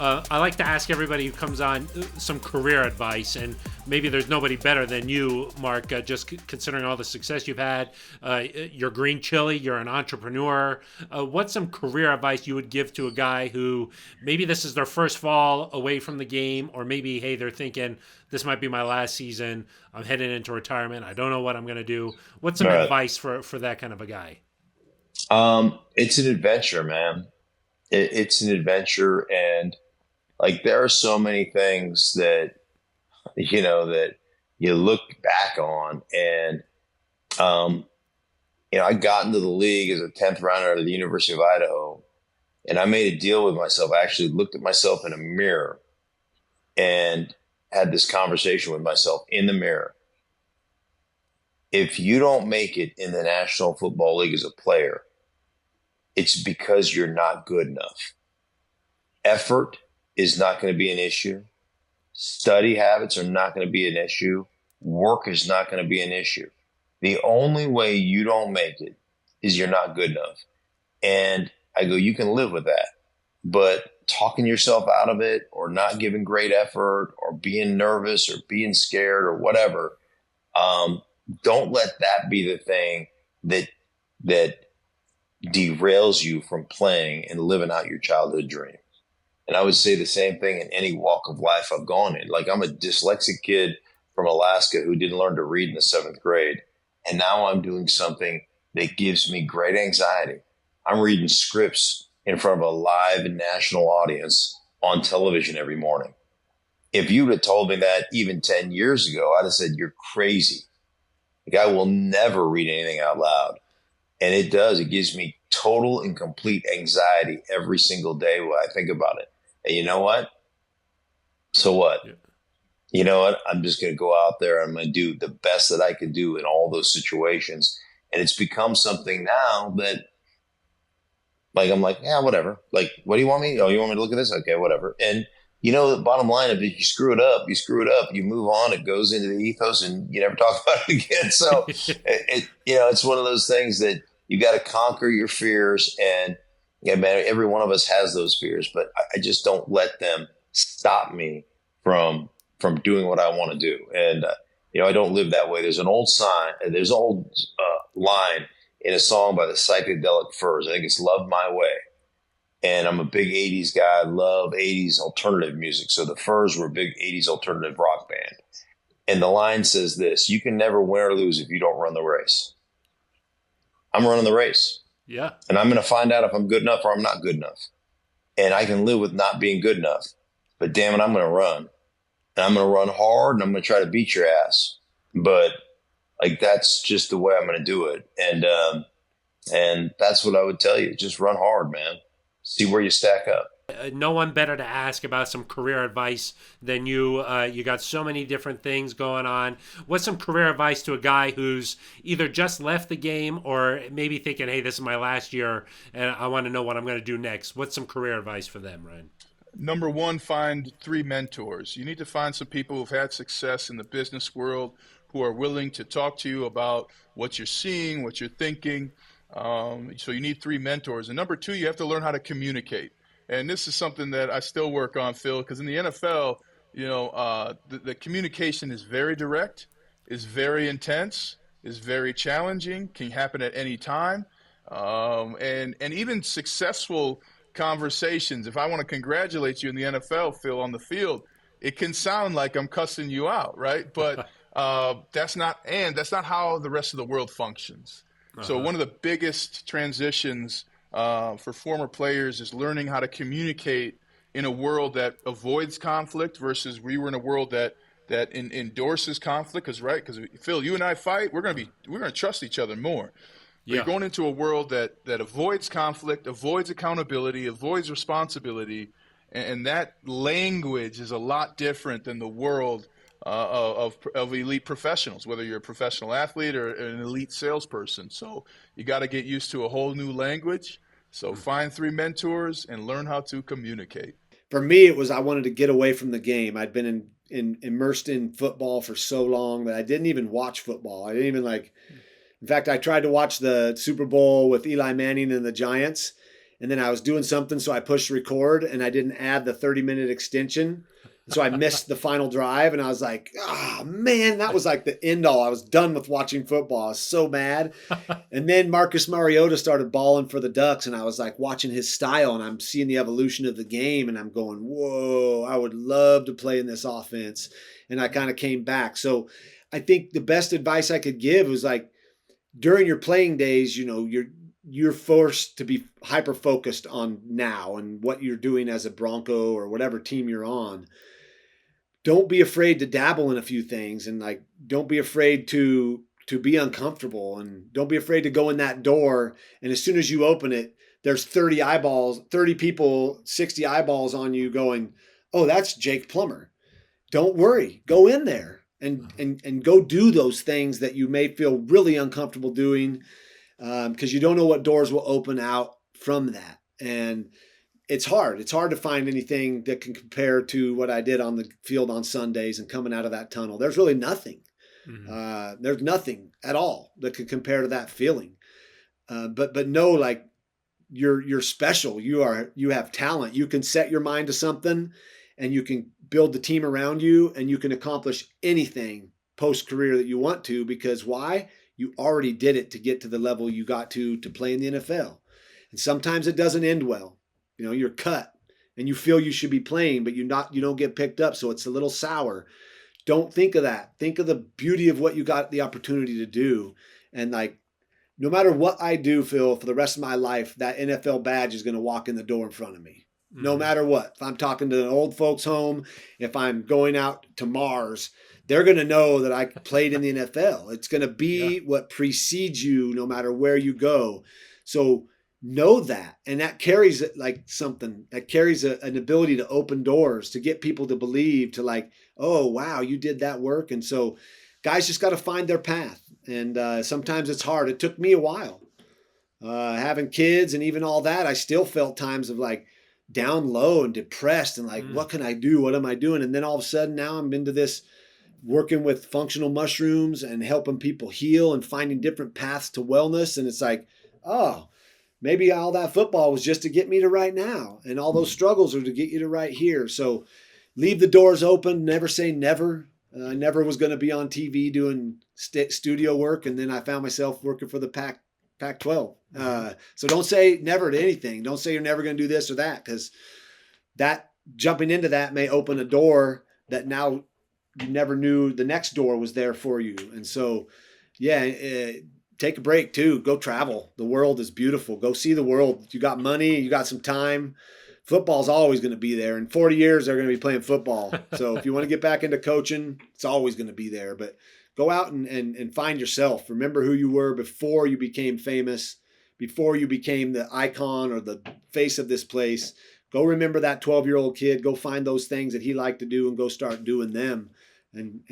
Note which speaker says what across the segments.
Speaker 1: I like to ask everybody who comes on some career advice, and maybe there's nobody better than you, Mark, just considering all the success you've had. You're green chili, you're an entrepreneur. What's some career advice you would give to a guy who maybe this is their first fall away from the game, or maybe, hey, they're thinking, this might be my last season, I'm heading into retirement, I don't know what I'm going to do. What's some advice for that kind of a guy?
Speaker 2: It's an adventure, man. It's an adventure, and like there are so many things that that you look back on, and um, I got into the league as a 10th rounder out of the University of Idaho, and I made a deal with myself. I actually looked at myself in a mirror and had this conversation with myself in the mirror. If you don't make it in the National Football League as a player, it's because you're not good enough. Effort is not going to be an issue. Study habits are not going to be an issue. Work is not going to be an issue. The only way you don't make it is you're not good enough. And I go, you can live with that. But talking yourself out of it, or not giving great effort, or being nervous, or being scared, or whatever, don't let that be the thing that derails you from playing and living out your childhood dream. And I would say the same thing in any walk of life I've gone in. Like, I'm a dyslexic kid from Alaska who didn't learn to read in the 7th grade. And now I'm doing something that gives me great anxiety. I'm reading scripts in front of a live national audience on television every morning. If you would have told me that even 10 years ago, I'd have said, you're crazy. Like, I will never read anything out loud. And it does. It gives me total and complete anxiety every single day when I think about it. And you know what? So what? Yeah. You know what? I'm just going to go out there. I'm going to do the best that I can do in all those situations. And it's become something now that, like, I'm like, yeah, whatever. Like, what do you want me? Oh, you want me to look at this? Okay, whatever. And the bottom line, if you screw it up, you screw it up. You move on. It goes into the ethos, and you never talk about it again. So, it's one of those things that you got to conquer your fears. And yeah, man, every one of us has those fears, but I just don't let them stop me from doing what I want to do. And I don't live that way. There's an old line in a song by the Psychedelic Furs. I think it's "Love My Way." And I'm a big 80s guy. I love 80s alternative music. So the Furs were a big 80s alternative rock band. And the line says this: you can never win or lose if you don't run the race. I'm running the race.
Speaker 1: Yeah.
Speaker 2: And I'm going to find out if I'm good enough or I'm not good enough. And I can live with not being good enough. But damn it, I'm going to run. And I'm going to run hard, and I'm going to try to beat your ass. But like, that's just the way I'm going to do it. And that's what I would tell you. Just run hard, man. See where you stack up.
Speaker 1: No one better to ask about some career advice than you. You got so many different things going on. What's some career advice to a guy who's either just left the game or maybe thinking, hey, this is my last year and I want to know what I'm going to do next? What's some career advice for them, Ryan?
Speaker 3: Number one, find 3 mentors. You need to find some people who've had success in the business world who are willing to talk to you about what you're seeing, what you're thinking. So you need 3 mentors. And number 2, you have to learn how to communicate. And this is something that I still work on, Phil, because in the NFL, the communication is very direct, is very intense, is very challenging, can happen at any time. And even successful conversations, if I want to congratulate you in the NFL, Phil, on the field, it can sound like I'm cussing you out, right? But that's not how the rest of the world functions. So one of the biggest transitions for former players is learning how to communicate in a world that avoids conflict versus we were in a world that endorses conflict. Because Phil, you and I fight, we're going to trust each other more. Yeah. You're going into a world that avoids conflict, avoids accountability, avoids responsibility, and that language is a lot different than the world of elite professionals, whether you're a professional athlete or an elite salesperson. So you got to get used to a whole new language. So find 3 mentors and learn how to communicate.
Speaker 4: For me, it was I wanted to get away from the game. I'd been immersed in football for so long that I didn't even watch football. I didn't even in fact, I tried to watch the Super Bowl with Eli Manning and the Giants. and then I was doing something, so I pushed record and I didn't add the 30-minute extension. So I missed the final drive, and I was like, oh, man, that was like the end all. I was done with watching football. I was so mad. And then Marcus Mariota started balling for the Ducks, and I was like watching his style, and I'm seeing the evolution of the game, and I'm going, whoa, I would love to play in this offense. And I kind of came back. So I think the best advice I could give was like, during your playing days, you're forced to be hyper focused on now and what you're doing as a Bronco or whatever team you're on. Don't be afraid to dabble in a few things, and like, don't be afraid to be uncomfortable, and don't be afraid to go in that door. And as soon as you open it, there's 30 people, 60 eyeballs on you going, oh, that's Jake Plummer. Don't worry, go in there and go do those things that you may feel really uncomfortable doing, because you don't know what doors will open out from that. And it's hard. It's hard to find anything that can compare to what I did on the field on Sundays and coming out of that tunnel. There's really nothing. There's nothing at all that could compare to that feeling. But know, like, you're special. You have talent. You can set your mind to something, and you can build the team around you, and you can accomplish anything post-career that you want to, because why? You already did it to get to the level you got to play in the NFL. And sometimes it doesn't end well. You're cut and you feel you should be playing, but you don't get picked up. So it's a little sour. Don't think of that. Think of the beauty of what you got the opportunity to do. And like, no matter what I do, Phil, for the rest of my life, that NFL badge is going to walk in the door in front of me. No matter what. If I'm talking to an old folks home, if I'm going out to Mars, they're going to know that I played in the NFL. It's going to be what precedes you no matter where you go. So know that. And that carries like something that carries an ability to open doors, to get people to believe, to like, oh, wow, you did that work. And so guys just got to find their path. And sometimes it's hard. It took me a while. Having kids and even all that, I still felt times of like down low and depressed and like, what can I do? What am I doing? And then all of a sudden now I'm into this, working with functional mushrooms and helping people heal and finding different paths to wellness. And it's like, oh, maybe all that football was just to get me to right now. And all those struggles are to get you to right here. So leave the doors open. Never say never. I never was going to be on TV doing studio work. And then I found myself working for the Pac-12. So don't say never to anything. Don't say you're never going to do this or that, because that jumping into that may open a door that now you never knew the next door was there for you. And so, take a break too. Go travel. The world is beautiful. Go see the world. You got money, you got some time. Football's always going to be there. In 40 years, they're going to be playing football. So if you want to get back into coaching, it's always going to be there. But go out and find yourself. Remember who you were before you became famous, before you became the icon or the face of this place. Go remember that 12-year-old kid. Go find those things that he liked to do and go start doing them. And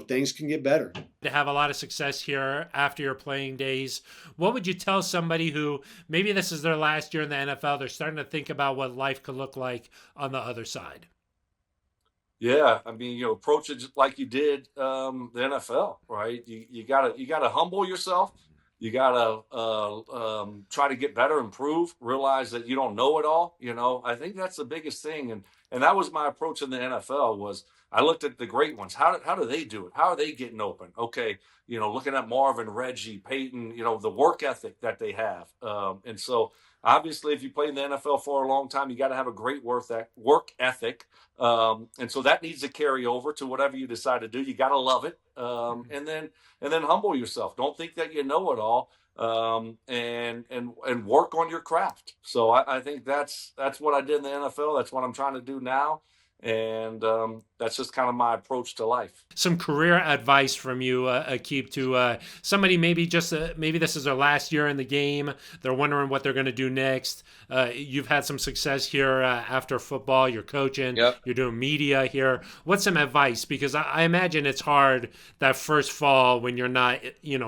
Speaker 4: things can get better.
Speaker 1: To have a lot of success here after your playing days, what would you tell somebody who maybe this is their last year in the NFL, they're starting to think about what life could look like on the other side?
Speaker 5: Yeah, I mean, approach it like you did the NFL, right? You gotta humble yourself. You gotta try to get better, improve, realize that you don't know it all. I think that's the biggest thing, and that was my approach in the NFL. Was I looked at the great ones. How do they do it? How are they getting open? Okay, looking at Marvin, Reggie, Peyton, the work ethic that they have, and so obviously, if you play in the NFL for a long time, you got to have a great work ethic, and so that needs to carry over to whatever you decide to do. You got to love it, and then humble yourself. Don't think that you know it all, and work on your craft. So I think that's what I did in the NFL. That's what I'm trying to do now. And that's just kind of my approach to life.
Speaker 1: Some career advice from you, Aqib, to somebody maybe maybe this is their last year in the game. They're wondering what they're going to do next. You've had some success here after football. You're coaching.
Speaker 6: Yep.
Speaker 1: You're doing media here. What's some advice? Because I imagine it's hard that first fall when you're not,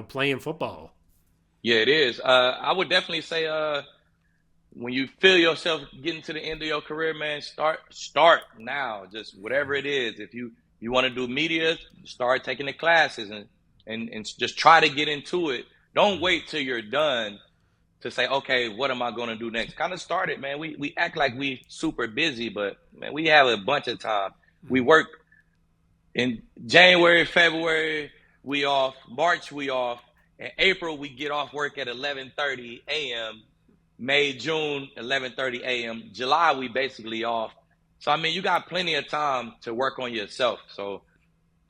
Speaker 1: playing football.
Speaker 6: Yeah, it is. I would definitely say when you feel yourself getting to the end of your career, man, start now. Just whatever it is. If you want to do media, start taking the classes and just try to get into it. Don't wait till you're done to say, okay, what am I going to do next? Kind of started, man. We act like we super busy, but man, we have a bunch of time. We work in January, February, we off. March, we off. In April, we get off work at 11:30 a.m. May, June, 11:30 a.m. July, we basically off. So, I mean, you got plenty of time to work on yourself. So,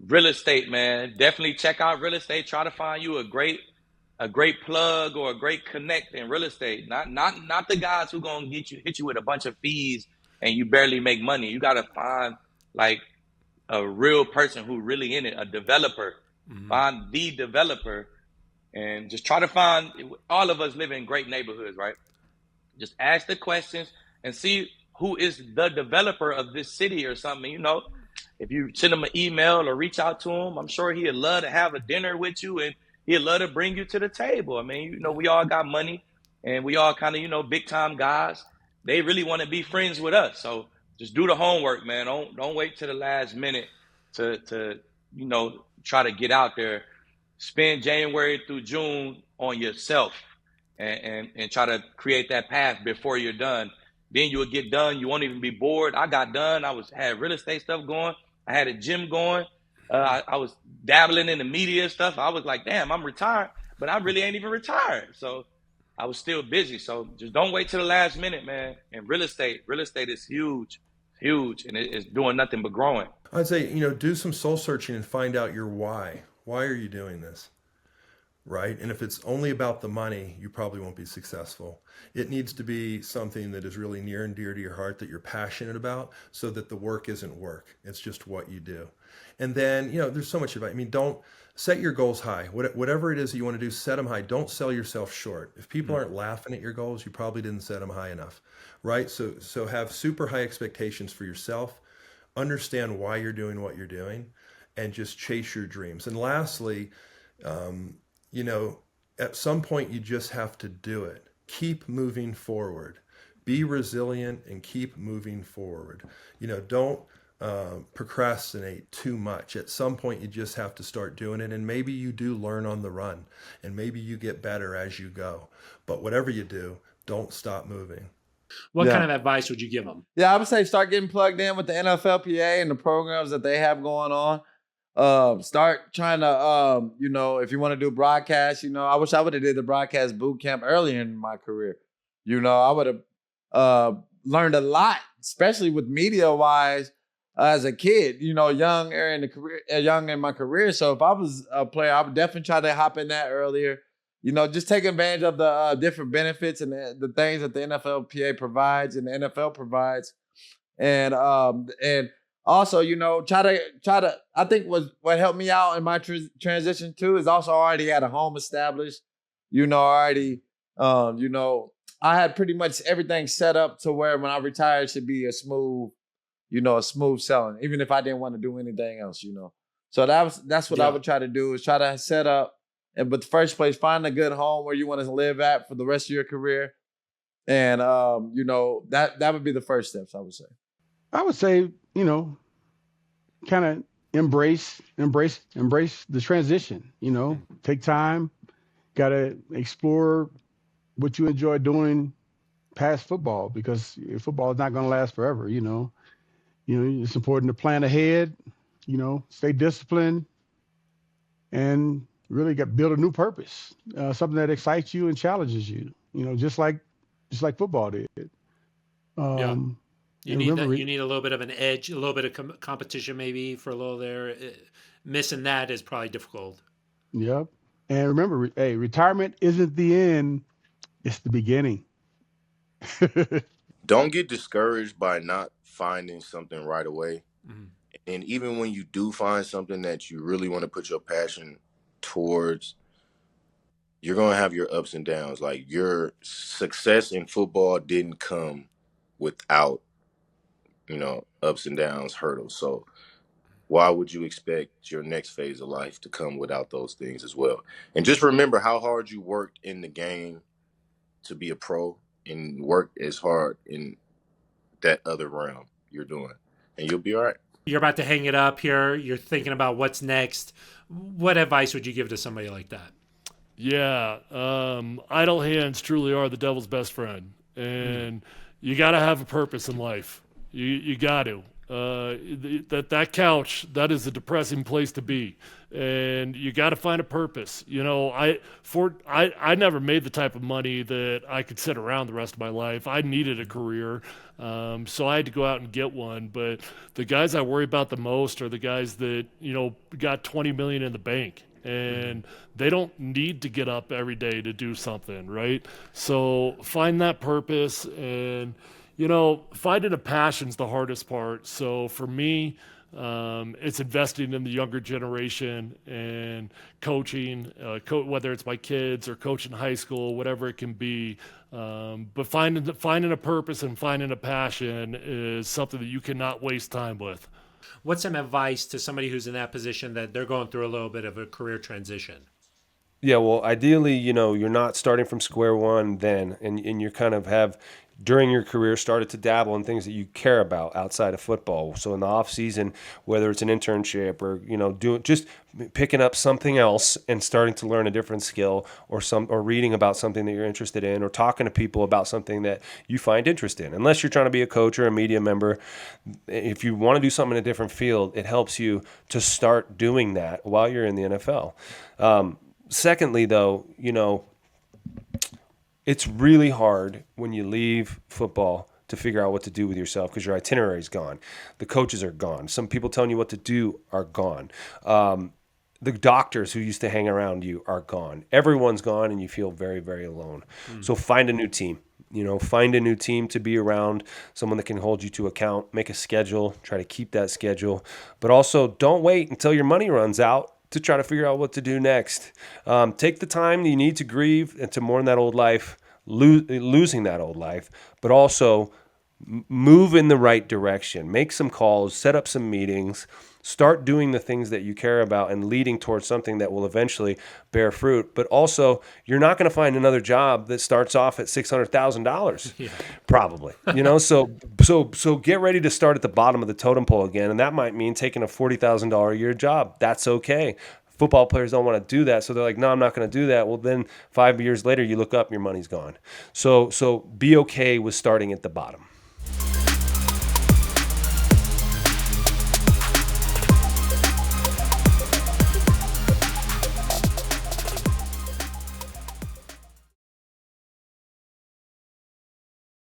Speaker 6: real estate, man, definitely check out real estate. Try to find you a great plug or a great connect in real estate. Not the guys who gonna hit you with a bunch of fees and you barely make money. You gotta find like a real person who really in it, a developer. Find the developer and just try to find. All of us live in great neighborhoods, right? Just ask the questions and see who is the developer of this city or something. If you send him an email or reach out to him, I'm sure he'd love to have a dinner with you and he'd love to bring you to the table. I mean, we all got money and we all kind of, big time guys. They really want to be friends with us. So just do the homework, man. Don't wait till the last minute to try to get out there. Spend January through June on yourself and try to create that path before you're done. Then you'll get done. You won't even be bored. I got done. Had real estate stuff going. I had a gym going. I was dabbling in the media stuff. I was like, damn, I'm retired, but I really ain't even retired. So I was still busy. So just don't wait till the last minute, man. And real estate is huge, and it's doing nothing but growing.
Speaker 7: I'd say, do some soul searching and find out your why. Why are you doing this? Right? And if it's only about the money, you probably won't be successful. It needs to be something that is really near and dear to your heart, that you're passionate about, so that the work isn't work. It's just what you do. And then, there's so much about it. I mean, don't set your goals high. Whatever it is that you want to do, set them high. Don't sell yourself short. If people aren't laughing at your goals, you probably didn't set them high enough, right? So have super high expectations for yourself. Understand why you're doing what you're doing, and just chase your dreams. And lastly, at some point you just have to do it. Keep moving forward. Be resilient and keep moving forward. Don't procrastinate too much. At some point you just have to start doing it, and maybe you do learn on the run, and maybe you get better as you go. But whatever you do, don't stop moving.
Speaker 1: What kind of advice would you give them?
Speaker 8: Yeah, I would say start getting plugged in with the NFLPA and the programs that they have going on. Start trying to, if you want to do broadcast, I wish I would have did the broadcast boot camp earlier in my career. I would have learned a lot, especially with media wise, as a kid. Young in my career. So if I was a player, I would definitely try to hop in that earlier. Just take advantage of the different benefits and the things that the NFLPA provides and the NFL provides, and also, try to. I think what helped me out in my transition too is also already had a home established. Already, I had pretty much everything set up to where when I retired it should be a smooth selling, even if I didn't want to do anything else. So that's what I would try to do, is try to set up. But the first place, find a good home where you want to live at for the rest of your career, and that would be the first steps. I would say.
Speaker 9: I would say, kind of embrace the transition. Take time. Got to explore what you enjoy doing past football, because football is not going to last forever. It's important to plan ahead. Stay disciplined, and really build a new purpose, something that excites you and challenges you. Just like football did.
Speaker 1: You need a little bit of an edge, a little bit of competition, maybe for a little there. Missing that is probably difficult.
Speaker 9: Yep. And remember, retirement isn't the end; it's the beginning.
Speaker 10: Don't get discouraged by not finding something right away.
Speaker 1: Mm-hmm.
Speaker 10: And even when you do find something that you really want to put your passion towards, you're going to have your ups and downs. Like, your success in football didn't come without, ups and downs, hurdles. So why would you expect your next phase of life to come without those things as well? And just remember how hard you worked in the game to be a pro, and work as hard in that other realm you're doing, and you'll be all right.
Speaker 1: You're about to hang it up here. You're thinking about what's next. What advice would you give to somebody like that?
Speaker 11: Yeah, idle hands truly are the devil's best friend, and you got to have a purpose in life. You got to. That couch, that is a depressing place to be, and you got to find a purpose. I never made the type of money that I could sit around the rest of my life. I needed a career, so I had to go out and get one. But the guys I worry about the most are the guys that got 20 million in the bank, and they don't need to get up every day to do something, right? So find that purpose, and finding a passion's the hardest part. So for me, it's investing in the younger generation and coaching, whether it's my kids or coaching high school, whatever it can be. But finding a purpose and finding a passion is something that you cannot waste time with.
Speaker 1: What's some advice to somebody who's in that position that they're going through a little bit of a career transition?
Speaker 12: Yeah, well, ideally, you're not starting from square one then, and you kind of have, during your career, started to dabble in things that you care about outside of football. So in the off season, whether it's an internship or just picking up something else and starting to learn a different skill, or reading about something that you're interested in, or talking to people about something that you find interest in. Unless you're trying to be a coach or a media member, if you want to do something in a different field, it helps you to start doing that while you're in the NFL. Secondly, though, it's really hard when you leave football to figure out what to do with yourself because your itinerary is gone. The coaches are gone. Some people telling you what to do are gone. The doctors who used to hang around you are gone. Everyone's gone, and you feel very, very alone. So find a new team. Find a new team to be around, someone that can hold you to account, make a schedule, try to keep that schedule. But also don't wait until your money runs out to try to figure out what to do next. Take the time you need to grieve and to mourn that old life, losing that old life, but also move in the right direction. Make some calls, set up some meetings, start doing the things that you care about and leading towards something that will eventually bear fruit. But also, you're not going to find another job that starts off at $600,000, probably. So get ready to start at the bottom of the totem pole again, and that might mean taking a $40,000 a year job. That's okay. Football players don't want to do that, so they're like, no, I'm not going to do that. Well, then 5 years later, you look up, your money's gone. So be okay with starting at the bottom.